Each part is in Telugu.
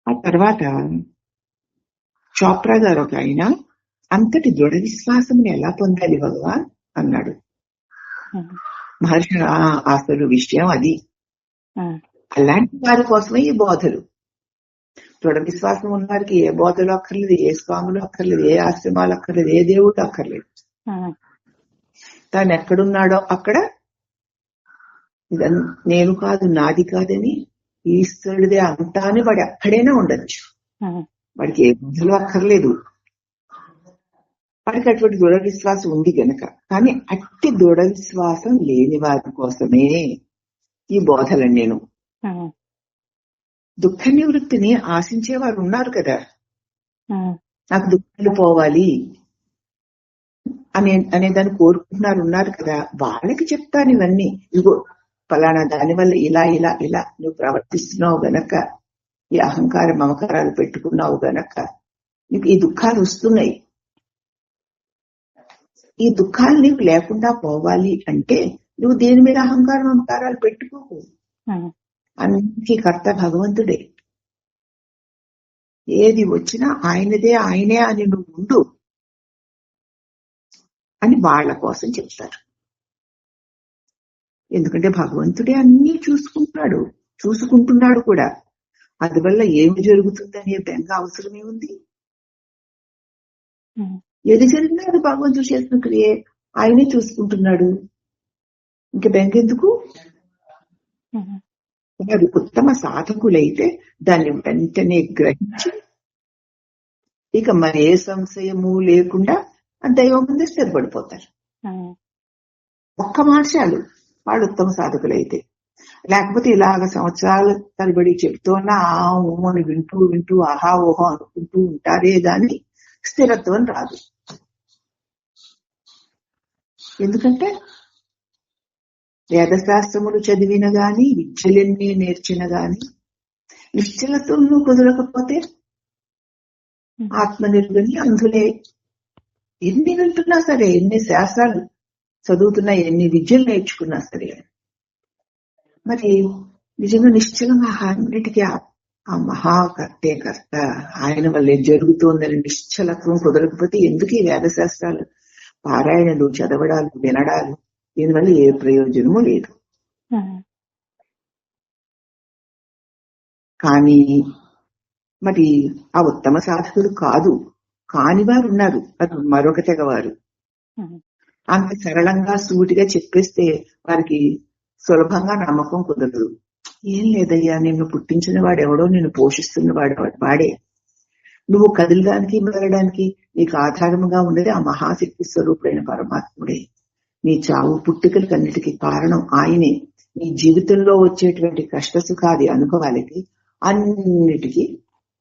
ఆ తర్వాత చోప్రా గారు ఒక ఆయన అంతటి దృఢ విశ్వాసముని ఎలా పొందాలి భగవాన్ అన్నాడు. మహర్షి అసలు విషయం అది. అలాంటి వారి కోసమే ఈ బోధలు. దృఢ విశ్వాసం ఉన్న వారికి ఏ బోధలు అక్కర్లేదు, ఏ స్వాములు అక్కర్లేదు, ఏ ఆశ్రమాలు అక్కర్లేదు, ఏ దేవుడు అక్కర్లేదు. తాను ఎక్కడున్నాడో అక్కడ నేను కాదు నాది కాదని ఈశ్వరుడిదే అంతా అని వాడు ఎక్కడైనా ఉండొచ్చు. వాడికి ఏ బోధలు అక్కర్లేదు. వాడికి అటువంటి దృఢ విశ్వాసం ఉంది గనక. కానీ అట్టి దృఢ విశ్వాసం లేని వారి కోసమే ఈ బోధలని. నేను దుఃఖ నివృత్తిని ఆశించేవారు ఉన్నారు కదా, నాకు దుఃఖాలు పోవాలి అనేదాన్ని కోరుకుంటున్నారు ఉన్నారు కదా, వాళ్ళకి చెప్తాను ఇవన్నీ. ఇగో ఫలానా దానివల్ల ఇలా ఇలా ఇలా నువ్వు ప్రవర్తిస్తున్నావు గనక, ఈ అహంకార మమకారాలు పెట్టుకున్నావు గనక నీకు ఈ దుఃఖాలు వస్తున్నాయి. ఈ దుఃఖాలు నీకు లేకుండా పోవాలి అంటే నువ్వు దేని మీద అహంకార మమకారాలు పెట్టుకోకు. అన్నిటికీ కర్త భగవంతుడే. ఏది వచ్చినా ఆయనదే, ఆయనే అని నువ్వు ఉండు అని వాళ్ళ కోసం చెప్తారు. ఎందుకంటే భగవంతుడే అన్ని చూసుకుంటున్నాడు కూడా. అందువల్ల ఏమి జరుగుతుందనే బెంగ అవసరమే ఉంది. ఏది జరిగినా అది భగవంతుడు చేసిన క్రియే, ఆయనే చూసుకుంటున్నాడు. ఇంకా బెంగ ఎందుకు? వారు ఉత్తమ సాధకులైతే దాన్ని వెంటనే గ్రహించి ఇక మన ఏ సంశయము లేకుండా దైవం ముందే స్థిరపడిపోతారు. ఒక్క మాట చాలు వాళ్ళు ఉత్తమ సాధకులైతే. లేకపోతే ఇలాగ సంవత్సరాల తరబడి చెప్తున్నా ఆ ఊహని వింటూ వింటూ ఆహా ఊహో అనుకుంటూ ఉంటారే గాని స్థిరత్వం రాదు. ఎందుకంటే వేదశాస్త్రములు చదివిన గాని, విద్యలన్నీ నేర్చిన గాని నిశ్చలత్వం కుదరకపోతే ఆత్మనిర్భని అందులే. ఎన్ని వింటున్నా సరే, ఎన్ని శాస్త్రాలు చదువుతున్నా, ఎన్ని విద్యలు నేర్చుకున్నా సరే, మరి నిజంగా నిశ్చలంగా అన్నిటికీ ఆ మహాకర్తే కర్త, ఆయన వల్లే జరుగుతోందని నిశ్చలత్వం కుదరకపోతే ఎందుకు ఈ వేదశాస్త్రాలు పారాయణలు, చదవడాలు, వినడాలు? దీనివల్ల ఏ ప్రయోజనము లేదు. కానీ మరి ఆ ఉత్తమ సాధకులు కాని వారు ఉన్నారు. అది మరొక తెగవారు. అంత సరళంగా సూటిగా చెప్పేస్తే వారికి సులభంగా నమ్మకం కుదరదు. ఏం లేదయ్యా, నిన్ను పుట్టించిన వాడెవడో, నిన్ను పోషిస్తున్న వాడే. నువ్వు కదలడానికి మెరడానికి నీకు ఆధారముగా ఉండేది ఆ మహాశక్తి స్వరూపుడైన పరమాత్ముడే. నీ చావు పుట్టుకలకన్నిటికీ కారణం ఆయనే. నీ జీవితంలో వచ్చేటువంటి కష్ట సుఖాది అనుభవాలకి అన్నిటికీ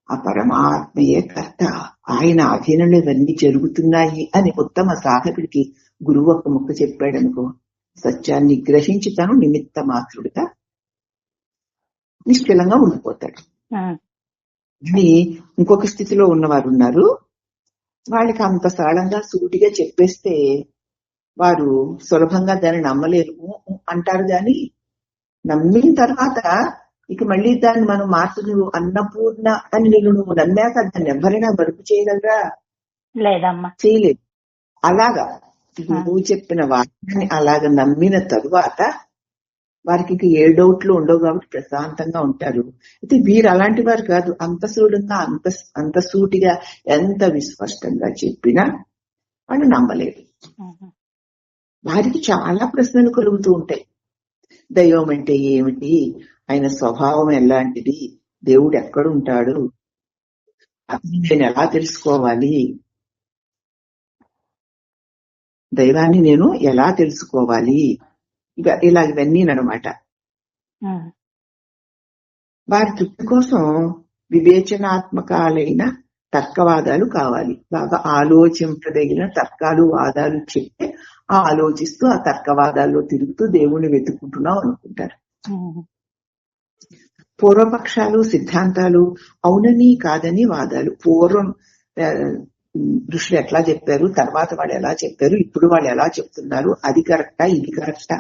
ఆ పరమాత్మయే కర్త. ఆయన అధీనంలో ఇవన్నీ జరుగుతున్నాయి అని ఉత్తమ సాధకుడికి గురువు ఒక ముక్క చెప్పాడనుకో, సత్యాన్ని గ్రహించి తను నిమిత్త మాత్రుడిగా నిశ్చలంగా ఉండిపోతాడు. అని ఇంకొక స్థితిలో ఉన్నవారు ఉన్నారు. వాళ్ళకి అంత సరళంగా సూటిగా చెప్పేస్తే వారు సులభంగా దాన్ని నమ్మలేరు అంటారు. కానీ నమ్మిన తర్వాత ఇక మళ్ళీ దాన్ని మనం నువ్వు అన్నపూర్ణ అని నువ్వు నమ్మాక దాన్ని ఎవరైనా బరుపు చేయగలరా? లేదమ్మా, చేయలేదు. అలాగా నువ్వు చెప్పిన వాక్యాన్ని అలాగ నమ్మిన తరువాత వారికి ఇంక ఏ డౌట్లు ఉండవు కాబట్టి ప్రశాంతంగా ఉంటారు. అయితే వీరు అలాంటి వారు కాదు. అంత సూడంగా అంత సూటిగా ఎంత విస్పష్టంగా చెప్పినా వాళ్ళు నమ్మలేరు. వారికి చాలా ప్రశ్నలు కలుగుతూ ఉంటాయి. దైవం అంటే ఏమిటి? ఆయన స్వభావం ఎలాంటిది? దేవుడు ఎక్కడుంటాడు? అది నేను ఎలా తెలుసుకోవాలి? దైవాన్ని నేను ఎలా తెలుసుకోవాలి? ఇవన్నీ అనమాట. వారి తృప్తి కోసం వివేచనాత్మకాలైన తర్కవాదాలు కావాలి. బాగా ఆలోచింపదగిన తర్కాలు, వాదాలు చెప్తే ఆలోచిస్తూ ఆ తర్కవాదాల్లో తిరుగుతూ దేవుణ్ణి వెతుక్కుంటున్నాం అనుకుంటారు. పూర్వపక్షాలు, సిద్ధాంతాలు, అవునని కాదని వాదాలు. పూర్వం ఋషులు ఎట్లా చెప్పారు, తర్వాత వాళ్ళు ఎలా చెప్పారు, ఇప్పుడు వాళ్ళు ఎలా చెప్తున్నారు, అది కరెక్టా ఇది కరెక్టా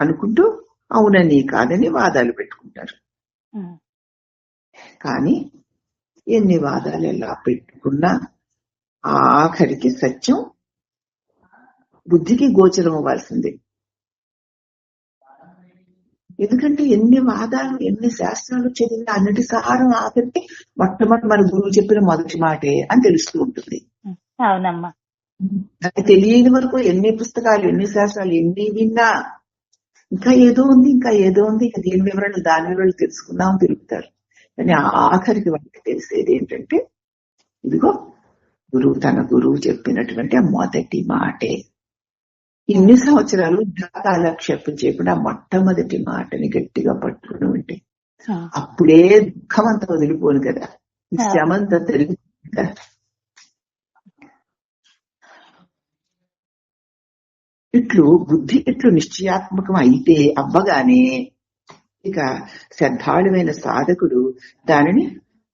అనుకుంటూ అవునని కాదని వాదాలు పెట్టుకుంటారు. కానీ ఎన్ని వాదాలు ఎలా పెట్టుకున్నా ఆఖరికి సత్యం బుద్ధికి గోచరం అవ్వాల్సిందే. ఎందుకంటే ఎన్ని వాదాలు ఎన్ని శాస్త్రాలు చదివినా అన్నిటి సారం ఆఖరికి మొట్టమొదటి మన గురువు చెప్పిన మొదటి మాటే అని తెలుస్తూ ఉంటుంది. అవునమ్మా. అది తెలియని వరకు ఎన్ని పుస్తకాలు ఎన్ని శాస్త్రాలు ఎన్ని విన్నా ఇంకా ఏదో ఉంది ఇంకా ఏదో ఉంది, ఇంకా దీని వివరాలు దాని వివరాలు తెలుసుకుందాం తిరుగుతారు. కానీ ఆఖరికి వాళ్ళకి తెలిసేది ఏంటంటే ఇదిగో తన గురువు చెప్పినటువంటి ఆ మొదటి మాటే. ఇన్ని సంవత్సరాలు కాలక్షేపం చేయకుండా మొట్టమొదటి మాటని గట్టిగా పట్టుకుని ఉంటే అప్పుడే దుఃఖం అంతా వదిలిపోను కదా, శ్రమంతా తిరుగుతుంది కదా. ఇట్లు బుద్ధి ఇట్లు నిశ్చయాత్మకం అయితే అవ్వగానే ఇక శ్రద్ధాళువైన సాధకుడు దానిని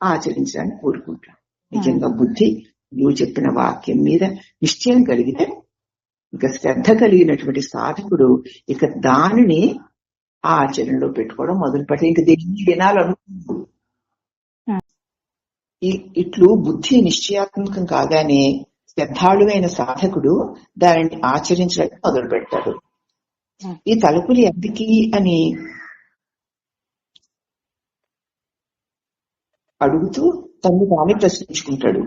ఆచరించడానికి కోరుకుంటాడు. నిజంగా బుద్ధి నువ్వు చెప్పిన వాక్యం మీద నిశ్చయం కలిగితే ఇక శ్రద్ధ కలిగినటువంటి సాధకుడు ఇక దానిని ఆచరణలో పెట్టుకోవడం మొదలు పెట్టి ఇంక దేన్ని వినాలనుకుంటు. ఇట్లు బుద్ధి నిశ్చయాత్మకం కాగానే శ్రద్ధాళువైన సాధకుడు దానిని ఆచరించడానికి మొదలు పెడతాడు. ఈ తలుపులు ఎందుకీ అని అడుగుతూ తను తానే ప్రశ్నించుకుంటాడు.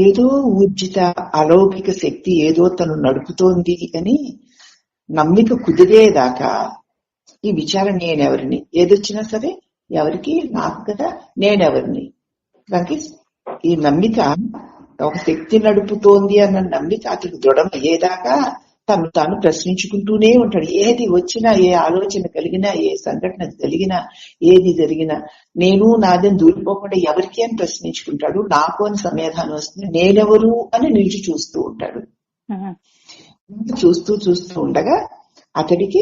ఏదో ఊర్జిత అలౌకిక శక్తి ఏదో తను నడుపుతోంది అని నమ్మిక కుదిరేదాకా ఈ విచారణ నేనెవరిని, ఏదొచ్చినా సరే ఎవరికి నాకు కదా నేనెవరిని. దానికి ఈ నమ్మిక ఒక శక్తి నడుపుతోంది అన్న నమ్మిక అతడు దృఢం అయ్యేదాకా తను తాను ప్రశ్నించుకుంటూనే ఉంటాడు. ఏది వచ్చినా, ఏ ఆలోచన కలిగినా, ఏ సంఘటన కలిగినా, ఏది జరిగినా నేను నాదని దూరిపోకుండా ఎవరికి అని ప్రశ్నించుకుంటాడు. నాకు అని సమాధానం వస్తుంది. నేనెవరు అని నిలిచి చూస్తూ ఉంటాడు. చూస్తూ చూస్తూ ఉండగా అతడికి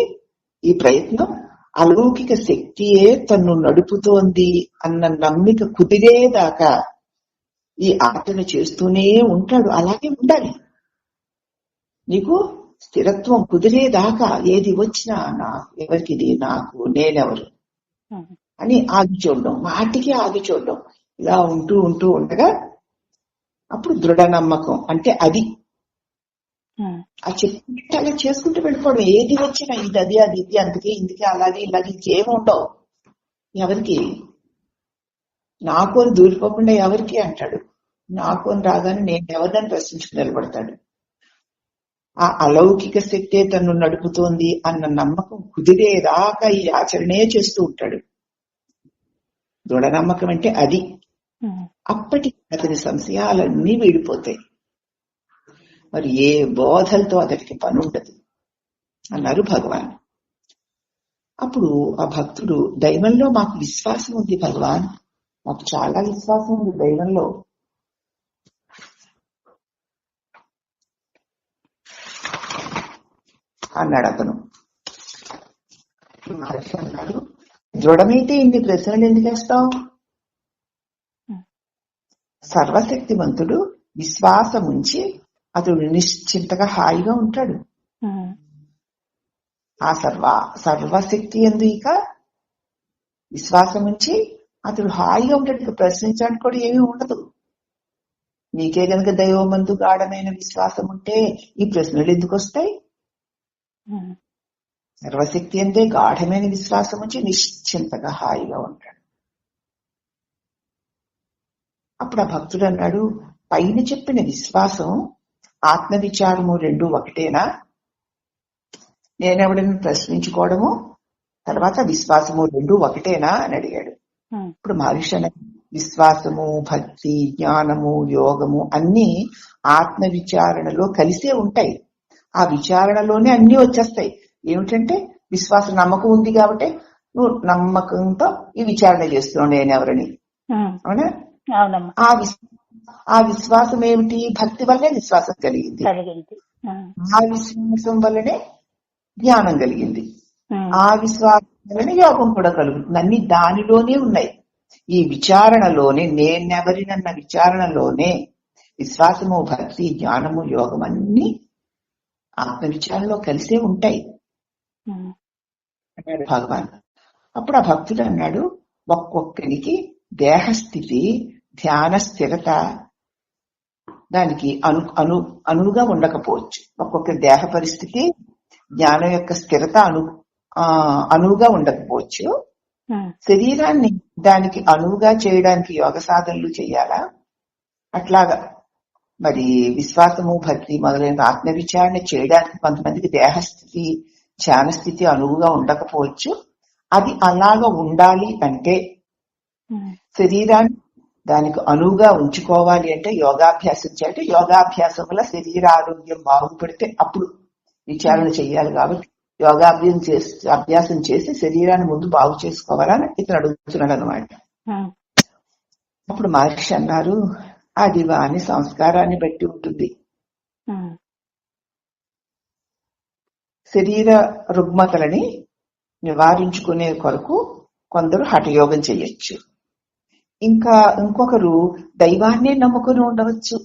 ఈ ప్రయత్నం అలౌకిక శక్తియే తన్ను నడుపుతోంది అన్న నమ్మిక కుదిరేదాకా ఈ ఆటను చేస్తూనే ఉంటాడు. అలాగే ఉండాలి. నీకు స్థిరత్వం కుదిరేదాకా ఏది వచ్చినా నాకు, ఎవరికిది, నాకు, నేనెవరు అని ఆగి చూడడం, వాటికి ఆగి చూడడం, ఇలా ఉంటూ ఉంటూ ఉండగా అప్పుడు దృఢ నమ్మకం అంటే అది ఆ చెప్పుకుంటే అలా చేసుకుంటూ వెళ్ళిపోవడం. ఏది వచ్చినా ఇది అది అది ఇది అందుకే ఇందుకే అలాగే ఇలాగే ఇంకేమి ఉండవు. ఎవరికి నాకు అని దూరిపోకుండా ఎవరికి అంటాడు. నాకు అని రాగానే నేను ఎవరిని ప్రశ్నించుకుని నిలబడతాడు. ఆ అలౌకిక శక్తే తను నడుపుతోంది అన్న నమ్మకం కుదిరేదాకా ఈ ఆచరణే చేస్తూ ఉంటాడు. దృఢ నమ్మకం అంటే అది. అప్పటికి అతని సంశయాలన్నీ వీడిపోతాయి. మరి ఏ బోధలతో అతడికి పని ఉండదు అన్నారు భగవాన్. అప్పుడు ఆ భక్తుడు, దైవంలో మాకు విశ్వాసం ఉంది భగవాన్, మాకు చాలా విశ్వాసం ఉంది దైవంలో అన్నాడు అతను. అన్నాడు, దృఢమైతే ఇన్ని ప్రశ్నలు ఎందుకు వేస్తావు? సర్వశక్తివంతుడు విశ్వాసం ఉంచి అతడు నిశ్చింతగా హాయిగా ఉంటాడు. ఆ సర్వశక్తి ఎందు ఇక విశ్వాసం ఉంచి అతడు హాయిగా ఉంటాడు. ఇక ప్రశ్నించడానికి కూడా ఏమీ ఉండదు. నీకే గనక దైవమందు గాఢమైన విశ్వాసం ఉంటే ఈ ప్రశ్నలు ఎందుకు వస్తాయి? సర్వశక్తి అంతే గాఢమైన విశ్వాసం ఉంచి నిశ్చింతగా హాయిగా ఉంటాడు. అప్పుడు ఆ భక్తుడు అన్నాడు, పైన చెప్పిన విశ్వాసం ఆత్మవిచారము రెండు ఒకటేనా? నేనెవడని ప్రశ్నించుకోవడము తర్వాత విశ్వాసము రెండు ఒకటేనా అని అడిగాడు. ఇప్పుడు మహర్షి విశ్వాసము, భక్తి, జ్ఞానము, యోగము అన్ని ఆత్మ విచారణలో కలిసే ఉంటాయి. ఆ విచారణలోనే అన్ని వచ్చేస్తాయి. ఏమిటంటే విశ్వాస నమ్మకం ఉంది కాబట్టి నువ్వు నమ్మకంతో ఈ విచారణ చేస్తున్నావు నేనెవరని. అవునా? ఆ విశ్వాసం ఏమిటి? భక్తి వల్లనే విశ్వాసం కలిగింది. ఆ విశ్వాసం వల్లనే జ్ఞానం కలిగింది. ఆ విశ్వాసం వల్లనే యోగం కూడా కలుగుతుంది. అన్ని దానిలోనే ఉన్నాయి. ఈ విచారణలోనే, నేనెవరినన్న విచారణలోనే విశ్వాసము, భక్తి, జ్ఞానము, యోగం అన్ని ఆత్మ విచారణలో కలిసే ఉంటాయి అన్నాడు భగవాన్. అప్పుడు ఆ భక్తుడు అన్నాడు, ఒక్కొక్కరికి దేహస్థితి, ధ్యాన స్థిరత దానికి అనువుగా ఉండకపోవచ్చు. ఒక్కొక్క దేహ పరిస్థితి, జ్ఞానం యొక్క స్థిరత అనువుగా ఉండకపోవచ్చు. శరీరాన్ని దానికి అనువుగా చేయడానికి యోగ సాధనలు చేయాలా? అట్లాగా మరి విశ్వాసము, భక్తి మొదలైన ఆత్మవిచారణ చేయడానికి కొంతమందికి దేహస్థితి, ధ్యాన స్థితి అనువుగా ఉండకపోవచ్చు. అది అలాగా ఉండాలి అంటే శరీరాన్ని దానికి అనువుగా ఉంచుకోవాలి అంటే యోగాభ్యాసం చేయాలి. యోగాభ్యాసం వల్ల శరీర ఆరోగ్యం బాగుపడితే అప్పుడు విచారణ చెయ్యాలి. కాబట్టి అభ్యాసం చేసి శరీరాన్ని ముందు బాగు చేసుకోవాలని ఇతను అడుగుతున్నాడు అనమాట. అప్పుడు మహర్షి అన్నారు, అది వాని సంస్కారాన్ని బట్టి ఉంటుంది. శరీర రుగ్మతలని నివారించుకునే కొరకు కొందరు హఠయోగం చెయ్యొచ్చు. ఇంకొకరు దైవాన్నే నమ్ముకుని ఉండవచ్చు.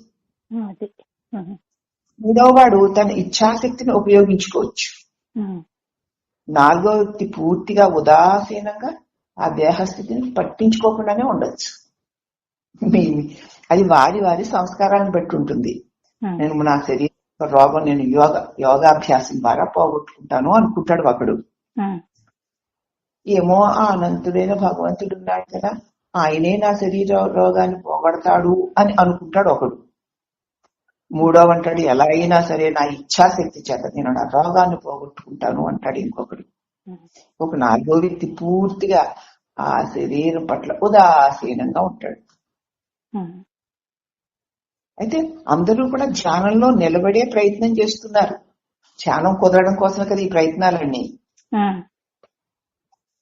మూడవ వాడు తన ఇచ్ఛాశక్తిని ఉపయోగించుకోవచ్చు. నాలుగో వ్యక్తి పూర్తిగా ఉదాసీనంగా ఆ దేహస్థితిని పట్టించుకోకుండానే ఉండొచ్చు. అది వారి వారి సంస్కారాన్ని బట్టి ఉంటుంది. నేను నా శరీర రోగం నేను యోగాభ్యాసం ద్వారా పోగొట్టుకుంటాను అనుకుంటాడు ఒకడు. ఏమో ఆ అనంతుడైన భగవంతుడు ఉన్నాడు కదా, ఆయనే నా శరీర రోగాన్ని పోగొడతాడు అని అనుకుంటాడు ఒకడు. మూడో అంటాడు, ఎలా అయినా సరే నా ఇచ్ఛాశక్తి చేత నేను నా రోగాన్ని పోగొట్టుకుంటాను అంటాడు ఇంకొకడు. ఒక నాలుగో వ్యక్తి పూర్తిగా ఆ శరీరం పట్ల ఉదాసీనంగా ఉంటాడు. అయితే అందరూ కూడా ధ్యానంలో నిలబడే ప్రయత్నం చేస్తున్నారు. ధ్యానం కుదరడం కోసం కదా ఈ ప్రయత్నాలన్నీ.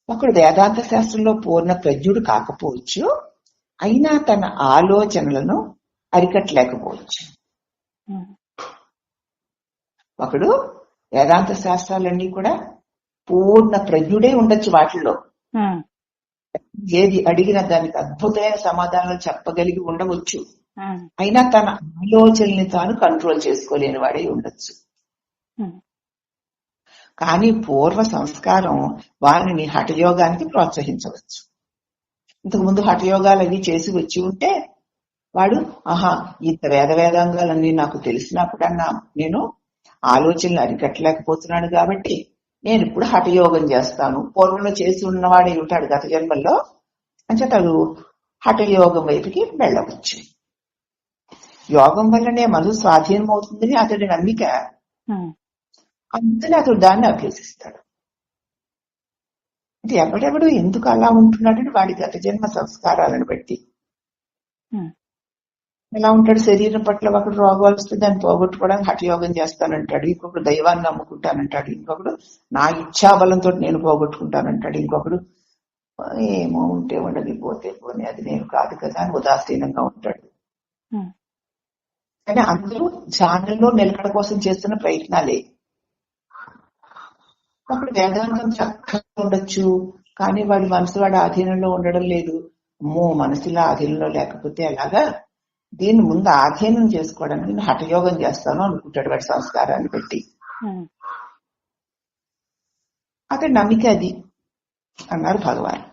ఒకడు వేదాంత శాస్త్రంలో పూర్ణ ప్రజ్ఞుడు కాకపోవచ్చు, అయినా తన ఆలోచనలను అరికట్టలేకపోవచ్చు. ఒకడు వేదాంత శాస్త్రాలన్నీ కూడా పూర్ణ ప్రజ్ఞుడే ఉండొచ్చు, వాటిల్లో ఏది అడిగినా దానికి అద్భుతమైన సమాధానాలు చెప్పగలిగి ఉండవచ్చు. అయినా తన ఆలోచనల్ని తాను కంట్రోల్ చేసుకోలేని వాడే ఉండొచ్చు. కానీ పూర్వ సంస్కారం వారిని హఠయోగానికి ప్రోత్సహించవచ్చు. ఇంతకుముందు హఠయోగాలు అవి చేసి వచ్చి ఉంటే వాడు ఇంత వేదాంగాలన్నీ నాకు తెలిసినా కూడా నేను ఆలోచనలు అరికట్టలేకపోతున్నాను కాబట్టి నేను ఇప్పుడు హఠయోగం చేస్తాను. పూర్వంలో చేసి ఉన్నవాడే ఉంటాడు గత జన్మల్లో, అంచేతడు హఠయోగం వైపుకి వెళ్ళవచ్చు. యోగం వల్లనే మనసు స్వాధీనం అవుతుందని అతడి నమ్మిక. అందుకని అతడు దాన్ని అభ్యసిస్తాడు. అంటే ఎవడెవడు ఎందుకు అలా ఉంటున్నాడని వాడి గత జన్మ సంస్కారాలను బట్టి ఎలా ఉంటాడు. శరీరం పట్ల ఒకడు రోగాలు వస్తే దాన్ని పోగొట్టుకోవడానికి హఠయోగం చేస్తానంటాడు, ఇంకొకడు దైవాన్ని నమ్ముకుంటానంటాడు, ఇంకొకడు నా ఇచ్ఛాబలంతో నేను పోగొట్టుకుంటానంటాడు, ఇంకొకడు ఏమో ఉంటే ఉండదు, పోతే పోనీ అది నేను కాదు కదా అని ఉదాసీనంగా ఉంటాడు. కానీ అందరూ ధ్యానంలో నిలకడ కోసం చేస్తున్న ప్రయత్నాలే. ఒకడు వేదాంతం చక్కగా ఉండొచ్చు, కానీ వాడి మనసు వాడి ఆధీనంలో ఉండడం లేదు. అమ్మో మనసులా ఆధీనంలో లేకపోతే ఎలాగా, దీన్ని ముందు ఆధీనం చేసుకోవడానికి నేను హఠయోగం చేస్తాను అనుకుంటాడు వాడి సంస్కారాన్ని బట్టి. అతడి నమ్మిక అది అన్నారు భగవాన్.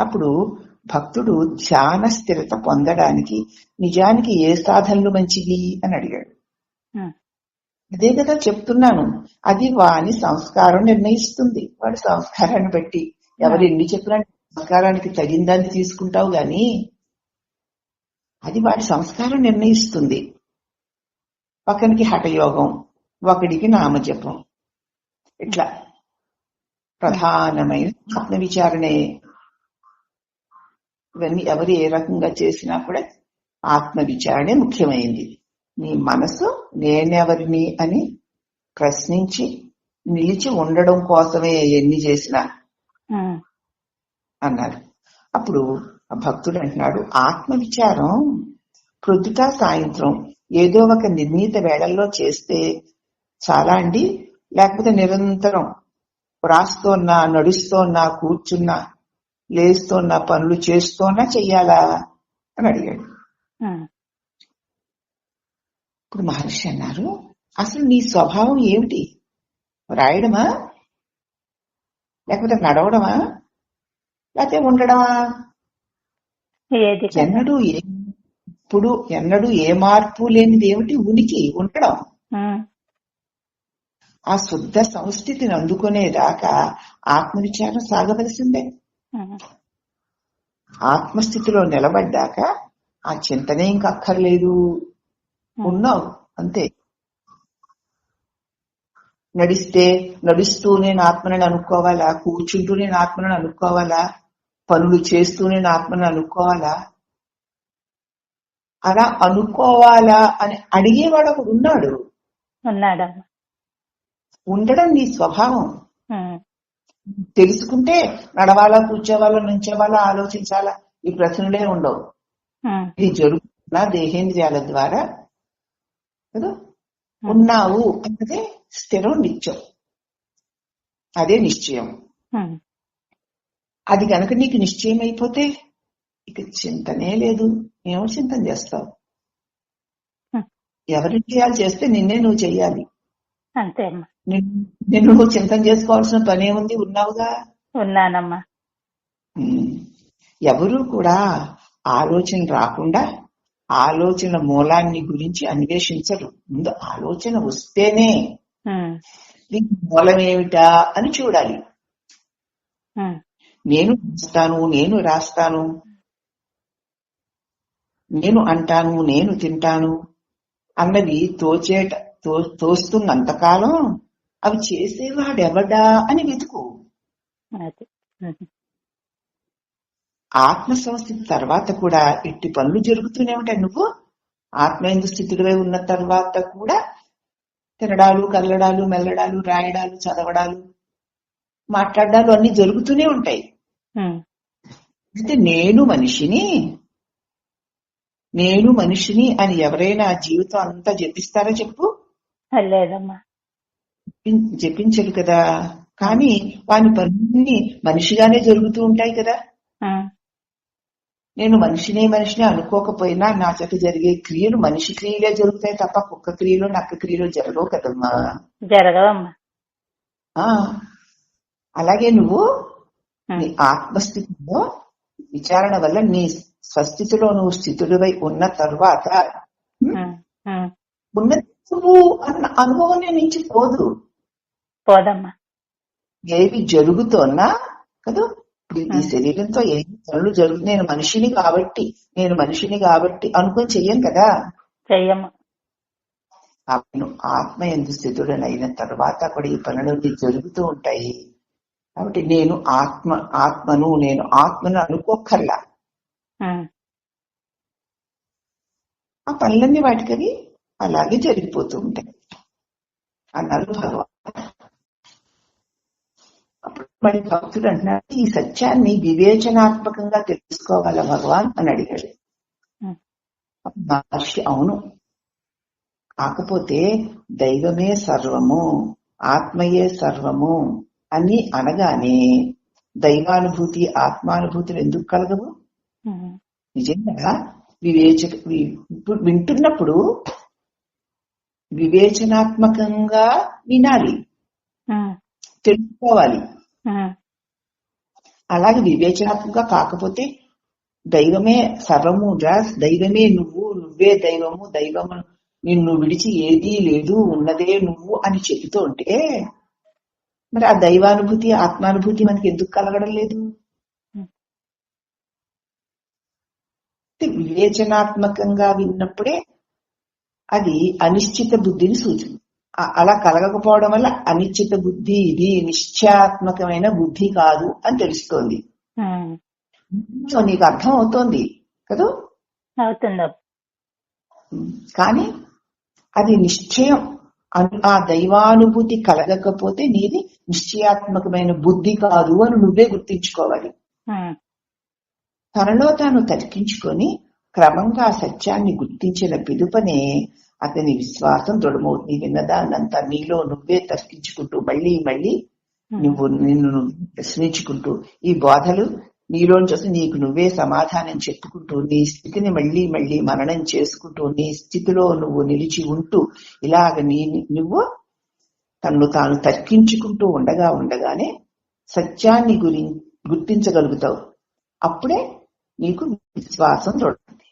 అప్పుడు భక్తుడు ధ్యాన స్థిరత పొందడానికి నిజానికి ఏ సాధనలు మంచివి అని అడిగాడు. అదే కదా చెప్తున్నాను, అది వాని సంస్కారం నిర్ణయిస్తుంది. వాడి సంస్కారాన్ని బట్టి ఎవరు ఎన్ని చెప్పినా సంస్కారానికి తగిందాన్ని తీసుకుంటావు గాని అది వాడి సంస్కారం నిర్ణయిస్తుంది. ఒకరికి హఠయోగం, ఒకడికి నామజపం, ఇట్లా ప్రధానమైన ఆత్మవిచారణే. ఇవన్నీ ఎవరు ఏ రకంగా చేసినా కూడా ఆత్మవిచారణే ముఖ్యమైంది. నీ మనసు నేనెవరిని అని ప్రశ్నించి నిలిచి ఉండడం కోసమే ఎన్ని చేసినా అన్నారు. అప్పుడు భక్తుడు అంటున్నాడు, ఆత్మవిచారం ప్రొద్దుట సాయంత్రం ఏదో ఒక నిర్ణీత వేళల్లో చేస్తే చాలా అండి, లేకపోతే నిరంతరం రాస్తోన్నా, నడుస్తోన్నా, కూర్చున్నా, లేస్తోన్నా, పనులు చేస్తోన్నా చెయ్యాలా అని అడిగాడు. ఇప్పుడు మహర్షి అన్నారు, అసలు నీ స్వభావం ఏమిటి? రాయడమా లేకపోతే నడవడమా లేకపోతే ఉండడమా? ఏది కదా. ఎన్నడూ ఇప్పుడు ఎన్నడూ ఏ మార్పు లేనిది ఏమిటి? ఉనికి, ఉండడం. ఆ శుద్ధ సంస్థితిని అందుకునేదాకా ఆత్మవిచారం సాగవలసిందే. ఆత్మస్థితిలో నిలబడ్డాక ఆ చింతనే ఇంక అక్కర్లేదు, ఉన్నావు అంతే. నడుస్తూ నేను ఆత్మని అనుకోవాలా? కూర్చుంటూ నేను ఆత్మని అనుకోవాలా? పనులు చేస్తూ నేను ఆత్మని అనుకోవాలా? అలా అనుకోవాలా అని అడిగేవాడు ఒకడు ఉన్నాడు. ఉండడం నీ స్వభావం. తెలుసుకుంటే నడవాలా, కూర్చోవాలా, నుంచోవాలా, ఆలోచించాలా ఈ ప్రశ్నలే ఉండవు. ఇది జరుగుతున్నా దేహేంద్రియాల ద్వారా కదా. ఉన్నావు అన్నదే స్థిరం, నిత్యం. అదే నిశ్చయం. అది కనుక నీకు నిశ్చయం అయిపోతే ఇక చింతనే లేదు. ఏమో చింతన చేస్తావు? ఎవరి చేయాలి? చేస్తే నిన్నే నువ్వు చెయ్యాలి. అంతే. నిన్ను నువ్వు చింతన చేసుకోవాల్సిన పనే ఉంది. ఉన్నావుగా. ఉన్నానమ్మా. ఎవరు కూడా ఆలోచన రాకుండా ఆలోచన మూలాన్ని గురించి అన్వేషించరు. ముందు ఆలోచన వస్తేనే దీనికి మూలం ఏమిటా అని చూడాలి. నేను రాస్తాను, నేను అంటాను, నేను తింటాను అన్నది తోస్తున్నంతకాలం అవి చేసేవాడెవడా అని వెతుకు. ఆత్మ సంస్థితి తర్వాత కూడా ఇట్టి పనులు జరుగుతూనే ఉంటాయి. నువ్వు ఆత్మేందు స్థితిలో ఉన్న తర్వాత కూడా తినడాలు, కదలడాలు, మెల్లడాలు, రాయడాలు, చదవడాలు, మాట్లాడాలు అన్ని జరుగుతూనే ఉంటాయి. అయితే నేను మనిషిని అని ఎవరైనా జీవితం అంతా జపిస్తారా చెప్పు? లేదమ్మా, జపించరు కదా. కానీ వాని పనులన్నీ మనిషిగానే జరుగుతూ ఉంటాయి కదా. నేను మనిషిని అనుకోకపోయినా నా చేత జరిగే క్రియలు మనిషి క్రియలే జరుగుతాయి తప్ప కుక్క క్రియలు, నక్క క్రియలు జరగవు కదమ్మా. జరగవమ్మా. అలాగే నువ్వు నీ ఆత్మస్థితిలో విచారణ వల్ల నీ స్వస్థితిలో నువ్వు స్థితుడివై ఉన్న తర్వాత ఉన్న నువ్వు అన్న అనుభవం నుంచి పోదమ్మా. ఏవి జరుగుతున్నా కదా. ఈ శరీరంతో ఏ పనులు జరుగుతుంది, నేను మనిషిని కాబట్టి అనుకొని చెయ్యను కదా. ఆత్మ ఎందు స్థితుడనైన తర్వాత కూడా ఈ పనులు జరుగుతూ ఉంటాయి. కాబట్టి నేను ఆత్మను అనుకోకర్లా. ఆ పనులన్నీ వాటికవి అలాగే జరిగిపోతూ ఉంటాయి అన్నారు భగవాన్. అప్పుడు మరి భక్తుడు అంటున్నాడు, ఈ సత్యాన్ని వివేచనాత్మకంగా తెలుసుకోవాలా భగవాన్ అని అడిగాడు. మహర్షి అవును, కాకపోతే దైవమే సర్వము, ఆత్మయే సర్వము అని అనగానే దైవానుభూతి, ఆత్మానుభూతులు ఎందుకు కలగవు? నిజంగా వింటున్నప్పుడు వివేచనాత్మకంగా వినాలి, తెలుసుకోవాలి. అలాగే వివేచనాత్మకంగా కాకపోతే దైవమే సర్వము, దైవమే నువ్వే దైవము, దైవము నిన్ను విడిచి ఏదీ లేదు, ఉన్నదే నువ్వు అని చెబుతూ ఉంటే మరి ఆ దైవానుభూతి, ఆత్మానుభూతి మనకి ఎందుకు కలగడం లేదు? వివేచనాత్మకంగా విన్నప్పుడే అది అనిశ్చిత బుద్ధిని సూచన. అలా కలగకపోవడం వల్ల అనిశ్చిత బుద్ధి, ఇది నిశ్చయాత్మకమైన బుద్ధి కాదు అని తెలుస్తోంది. సో నీకు అర్థం అవుతోంది కదా. కానీ అది నిశ్చయం, ఆ దైవానుభూతి కలగకపోతే నీది నిశ్చయాత్మకమైన బుద్ధి కాదు అని నువ్వే గుర్తించుకోవాలి. తనలో తాను తర్కించుకొని క్రమంగా సత్యాన్ని గుర్తించిన పిలుపనే అతని విశ్వాసం దృఢమవుతుంది. విన్నదాన్నంతా నీలో నువ్వే తర్కించుకుంటూ మళ్ళీ నిన్ను ప్రశ్నించుకుంటూ ఈ బోధలు నీలోంచి వస్తే నీకు నువ్వే సమాధానం చెప్పుకుంటూ నీ స్థితిని మళ్ళీ మననం చేసుకుంటూ నీ స్థితిలో నువ్వు నిలిచి ఉంటూ ఇలాగ నువ్వు తన్ను తాను తర్కించుకుంటూ ఉండగానే సత్యాన్ని గుర్తించగలుగుతావు. అప్పుడే నీకు విశ్వాసం దొరుకుతుంది.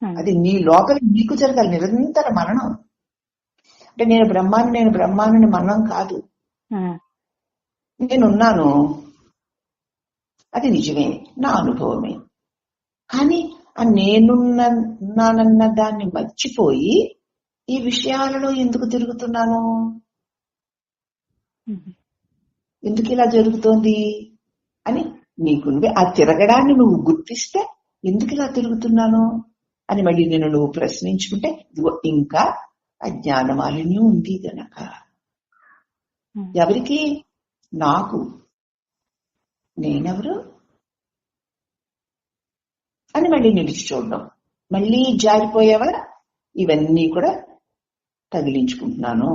అది నీ లోపల నీకు జరగాలి. నిరంతర మననం అంటే నేను బ్రహ్మాన్ని మనం కాదు. నేనున్నాను, అది నిజమే, నా అనుభవమే. కానీ ఆ నేనున్నానన్న దాన్ని మర్చిపోయి ఈ విషయాలలో ఎందుకు తిరుగుతున్నాను, ఎందుకు ఇలా జరుగుతోంది అని నీకు ఆ తిరగడాన్ని నువ్వు గుర్తిస్తే ఎందుకు ఇలా తిరుగుతున్నాను అని మళ్ళీ నేను నువ్వు ప్రశ్నించుకుంటే ఇంకా అజ్ఞాన మాలిన్యం ఉంది గనక. ఎవరికి? నాకు. నేనెవరు అని మళ్ళీ నిలిచి చూడడం. మళ్ళీ జారిపోయావా, ఇవన్నీ కూడా తగిలించుకుంటున్నాను,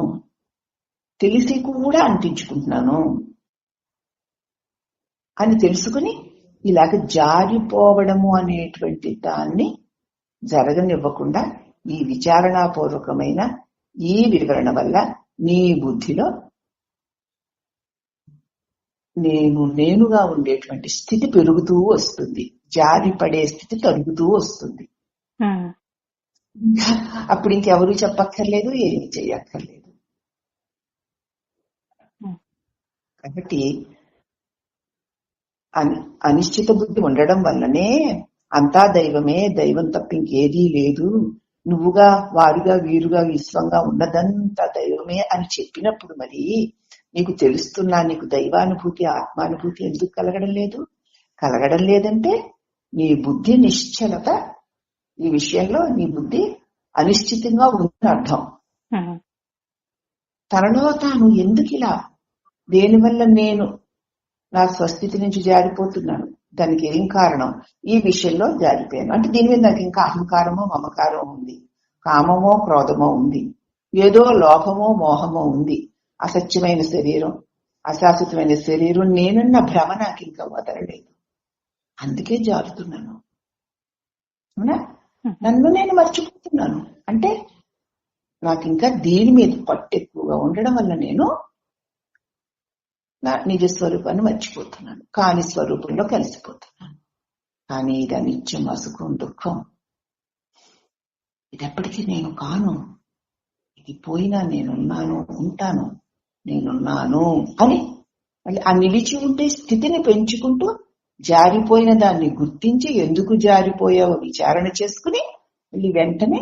తెలిసి కూడా అంటించుకుంటున్నాను అని తెలుసుకుని ఇలాగ జారిపోవడము అనేటువంటి దాన్ని జరగనివ్వకుండా ఈ విచారణాపూర్వకమైన ఈ వివరణ వల్ల నీ బుద్ధిలో నేనుగా ఉండేటువంటి స్థితి పెరుగుతూ వస్తుంది, జారి పడే స్థితి తరుగుతూ వస్తుంది. అప్పుడు ఇంకెవరు చెప్పక్కర్లేదు, ఏమి చెయ్యక్కర్లేదు. కాబట్టి అనిశ్చిత బుద్ధి ఉండడం వల్లనే అంతా దైవమే, దైవం తప్ప ఇంకేదీ లేదు, నువ్వుగా వారుగా వీరుగా విశ్వంగా ఉన్నదంతా దైవమే అని చెప్పినప్పుడు మరి నీకు తెలుస్తున్నా నీకు దైవానుభూతి ఆత్మానుభూతి ఎందుకు కలగడం లేదు? కలగడం లేదంటే నీ బుద్ధి నిశ్చలత, ఈ విషయంలో నీ బుద్ధి అనిశ్చితంగా ఉందని అర్థం. తనలో తాను ఎందుకు ఇలా, దేనివల్ల నేను నా స్వస్థితి నుంచి జారిపోతున్నాను, దానికి ఏం కారణం, ఈ విషయంలో జారిపోయాను అంటే దీని మీద నాకు ఇంకా అహంకారమో మమకారమో ఉంది, కామమో క్రోధమో ఉంది, ఏదో లోభమో మోహమో ఉంది, అసత్యమైన శరీరం, అశాశ్వతమైన శరీరం నేనన్న భ్రమ నాకు ఇంకా వదలలేదు, అందుకే జారుతున్నాను. అవునా? నన్ను నేను మర్చిపోతున్నాను అంటే నాకు ఇంకా దీని మీద పట్టు ఎక్కువగా ఉండడం వల్ల నేను నా నిజ స్వరూపాన్ని మర్చిపోతున్నాను, కాని స్వరూపంలో కలిసిపోతున్నాను. కానీ ఇది అనిత్యం, అసుఖం, దుఃఖం, ఇది ఎప్పటికీ నేను కాను, ఇది పోయినా నేనున్నాను, ఉంటాను, నేనున్నాను అని మళ్ళీ ఆ నిలిచి ఉండే స్థితిని పెంచుకుంటూ జారిపోయిన దాన్ని గుర్తించి ఎందుకు జారిపోయావో విచారణ చేసుకుని మళ్ళీ వెంటనే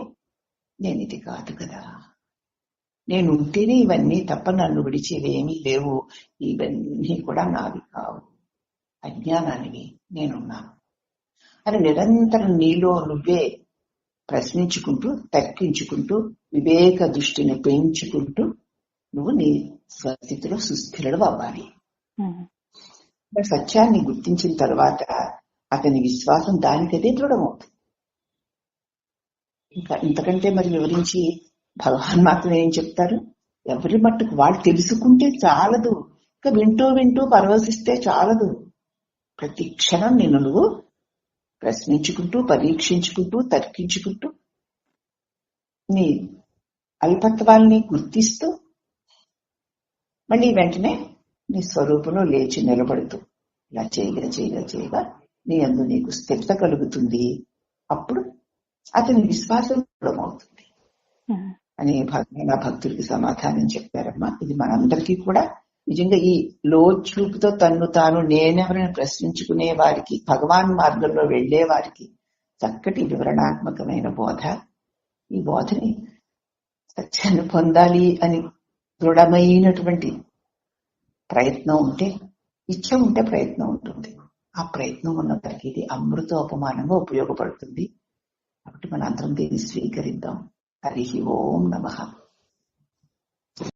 నేను ఇది కాదు కదా, నేను ఉంటేనే ఇవన్నీ తప్ప నన్ను విడిచేవేమీ లేవు, ఇవన్నీ కూడా నావి కావు, అజ్ఞానానివి, నేనున్నాను అని నిరంతరం నీలో నువ్వే ప్రశ్నించుకుంటూ తర్కించుకుంటూ వివేక దృష్టిని పెంచుకుంటూ నువ్వు నీ స్వస్థితిలో సుస్థిరుడు అవ్వాలి. సత్యాన్ని గుర్తించిన తర్వాత అతని విశ్వాసం దానికదే దృఢమవుతుంది. ఇంకా ఇంతకంటే మరి వివరించి భగవాన్ మాత్రం ఏం చెప్తారు, ఎవరి మట్టుకు వాళ్ళు తెలుసుకుంటే చాలదు, ఇంకా వింటూ వింటూ పరవశిస్తే చాలదు. ప్రతి క్షణం నేను నువ్వు ప్రశ్నించుకుంటూ పరీక్షించుకుంటూ తర్కించుకుంటూ నీ అల్పత్వాల్ని గుర్తిస్తూ మళ్ళీ వెంటనే నీ స్వరూపంలో లేచి నిలబడుతూ ఇలా చేయగా నీ అందు నీకు స్థిరత కలుగుతుంది. అప్పుడు అతని విశ్వాసం దృఢమవుతుంది అని భగవాన్ భక్తుడికి సమాధానం చెప్పారమ్మా. ఇది మనందరికీ కూడా నిజంగా ఈ లోచూపుతో తన్ను తాను నేనెవరని ప్రశ్నించుకునే వారికి, భగవాన్ మార్గంలో వెళ్లే వారికి చక్కటి వివరణాత్మకమైన బోధ. ఈ బోధని సత్యాన్ని పొందాలి అని దృఢమైనటువంటి ప్రయత్నం ఉంటే, ఇచ్చ ఉంటే ప్రయత్నం ఉంటుంది. ఆ ప్రయత్నం ఉన్నప్పటికీ ఇది అమృతోపమానంగా ఉపయోగపడుతుంది. కాబట్టి మన అందరం దీన్ని స్వీకరిద్దాం. హరి ఓం నమః.